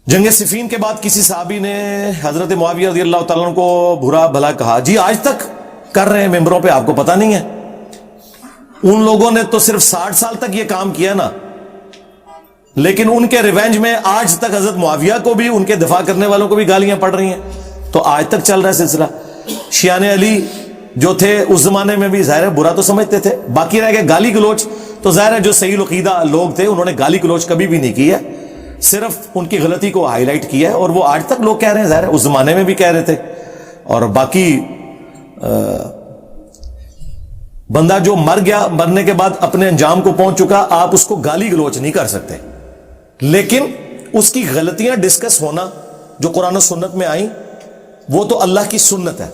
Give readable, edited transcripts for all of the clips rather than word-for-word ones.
جنگ صفین کے بعد کسی صحابی نے حضرت معاویہ رضی اللہ تعالیٰ عنہ کو برا بھلا کہا. جی آج تک کر رہے ہیں ممبروں پہ, آپ کو پتہ نہیں ہے؟ ان لوگوں نے تو صرف 60 سال تک یہ کام کیا نا, لیکن ان کے ریونج میں آج تک حضرت معاویہ کو بھی, ان کے دفاع کرنے والوں کو بھی گالیاں پڑ رہی ہیں. تو آج تک چل رہا ہے سلسلہ. شیعان علی جو تھے اس زمانے میں بھی ظاہر ہے برا تو سمجھتے تھے, باقی رہ گئے گالی گلوچ. تو ظاہر ہے جو صحیح العقیدہ لوگ تھے انہوں نے گالی گلوچ کبھی بھی نہیں کی ہے, صرف ان کی غلطی کو ہائی لائٹ کیا ہے, اور وہ آج تک لوگ کہہ رہے ہیں, ظاہر ہے اس زمانے میں بھی کہہ رہے تھے. اور باقی بندہ جو مر گیا, مرنے کے بعد اپنے انجام کو پہنچ چکا, آپ اس کو گالی گلوچ نہیں کر سکتے, لیکن اس کی غلطیاں ڈسکس ہونا جو قرآن و سنت میں آئیں وہ تو اللہ کی سنت ہے.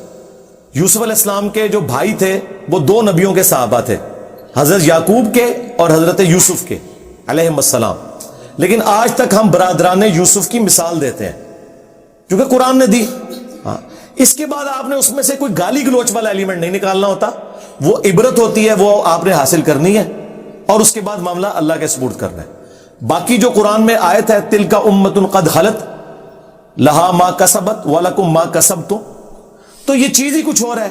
یوسف علیہ السلام کے جو بھائی تھے وہ 2 نبیوں کے صحابہ تھے, حضرت یعقوب کے اور حضرت یوسف کے علیہم السلام. لیکن آج تک ہم برادران یوسف کی مثال دیتے ہیں کیونکہ قرآن نے دی. ہاں, اس کے بعد آپ نے اس میں سے کوئی گالی گلوچ والا ایلیمنٹ نہیں نکالنا ہوتا, وہ عبرت ہوتی ہے, وہ آپ نے حاصل کرنی ہے, اور اس کے بعد معاملہ اللہ کے سپرد کرنا ہے. باقی جو قرآن میں آیت ہے تلک امۃ قد خلت لہا ما کسبت ولکم ما کسبتم, تو یہ چیز ہی کچھ اور ہے.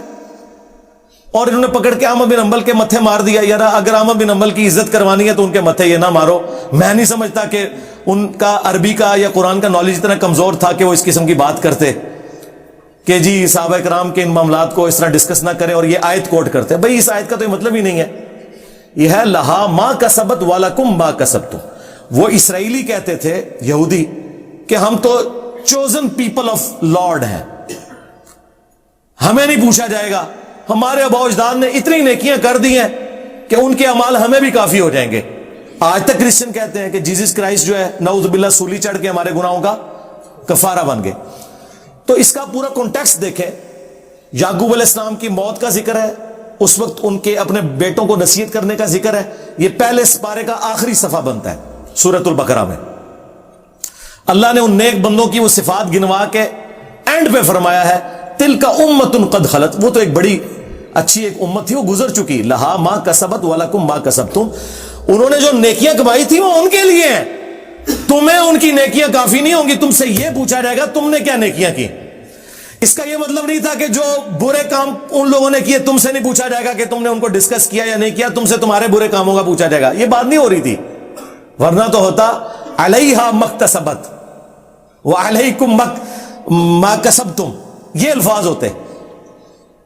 اور انہوں نے پکڑ کے احمد بن حنبل کے متھے مار دیا. یار اگر احمد بن حنبل کی عزت کروانی ہے تو ان کے متھے یہ نہ مارو. میں نہیں سمجھتا کہ ان کا عربی کا یا قرآن کا نالج اتنا کمزور تھا کہ وہ اس قسم کی بات کرتے کہ جی صحابہ کرام کے ان معاملات کو اس طرح ڈسکس نہ کریں اور یہ آیت کوٹ کرتے. بھائی اس آیت کا تو یہ مطلب ہی نہیں ہے, یہ ہے لہا ما کسبت ولکم ما کسبتم. وہ اسرائیلی کہتے تھے یہودی کہ ہم تو چوزن پیپل آف لارڈ ہیں, ہمیں نہیں پوچھا جائے گا, ہمارے آباء و اجداد نے اتنی نیکیاں کر دی ہیں کہ ان کے اعمال ہمیں بھی کافی ہو جائیں گے. آج تک کرسچن کہتے ہیں کہ جیزس کرائسٹ جو ہے نعوذ باللہ سولی چڑھ کے ہمارے گناہوں کا کفارہ بن گئے. تو اس کا پورا کانٹیکسٹ دیکھیں. یعقوب علیہ السلام کی موت کا ذکر ہے, اس وقت ان کے اپنے بیٹوں کو نصیحت کرنے کا ذکر ہے. یہ پہلے سپارے کا آخری صفحہ بنتا ہے سورۃ البقرہ میں. اللہ نے ان نیک بندوں کی وہ صفات گنوا کے اینڈ پہ فرمایا ہے تلک امۃ قد خلت. وہ تو ایک بڑی اچھی ایک امت تھی, وہ گزر چکی. لہا ما کسبت ولکم ما کسبتم. انہوں نے جو نیکیاں کمائی تھی وہ ان کے لیے ہیں, تمہیں ان کی نیکیاں کافی نہیں ہوں گی. تم سے یہ پوچھا جائے گا تم نے کیا نیکیاں کی. اس کا یہ مطلب نہیں تھا کہ جو برے کام ان لوگوں نے کیے تم سے نہیں پوچھا جائے گا کہ تم نے ان کو ڈسکس کیا یا نہیں کیا, تم سے تمہارے برے کاموں کا پوچھا جائے گا. یہ بات نہیں ہو رہی تھی, ورنہ تو ہوتا علیہا مکتسبت وعلیکم ما کسبتم. یہ الفاظ ہوتے,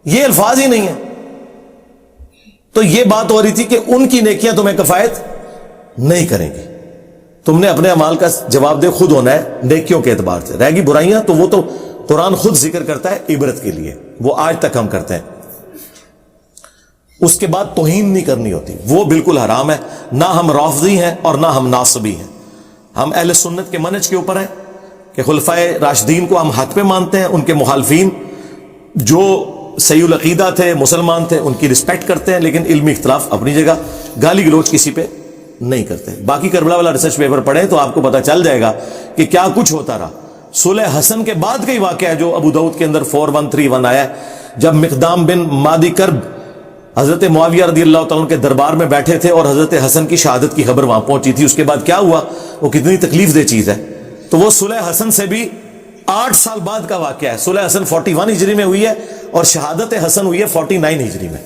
یہ الفاظ ہی نہیں ہیں. تو یہ بات ہو رہی تھی کہ ان کی نیکیاں تمہیں کفایت نہیں کریں گی, تم نے اپنے اعمال کا جواب دے خود ہونا ہے نیکیوں کے اعتبار سے. رہ گی برائیاں تو وہ تو قرآن خود ذکر کرتا ہے عبرت کے لیے, وہ آج تک ہم کرتے ہیں. اس کے بعد توہین نہیں کرنی ہوتی, وہ بالکل حرام ہے. نہ ہم رافضی ہیں اور نہ ہم ناصبی ہیں, ہم اہل سنت کے منہج کے اوپر ہیں کہ خلفائے راشدین کو ہم حق پہ مانتے ہیں, ان کے مخالفین جو صحیح العقیدہ تھے مسلمان تھے ان کی رسپیکٹ کرتے ہیں, لیکن علمی اختلاف اپنی جگہ, گالی گلوچ کسی پہ نہیں کرتے. باقی کربلا والا ریسرچ پیپر پڑھیں تو آپ کو پتہ چل جائے گا کہ کیا کچھ ہوتا رہا. صلح حسن کے بعد کا ہی واقعہ ہے جو ابو داؤد کے اندر 4131 آیا ہے, جب مقدام بن مادی کرب حضرت معاویہ رضی اللہ تعالیٰ کے دربار میں بیٹھے تھے اور حضرت حسن کی شہادت کی خبر وہاں پہنچی تھی. اس کے بعد کیا ہوا, وہ کتنی تکلیف دہ چیز ہے. تو وہ صلح حسن سے بھی 8 سال بعد کا واقعہ ہے. صلح حسن 41 ہجری میں ہوئی ہے اور شہادت حسن ہوئی ہے 49 ہجری میں.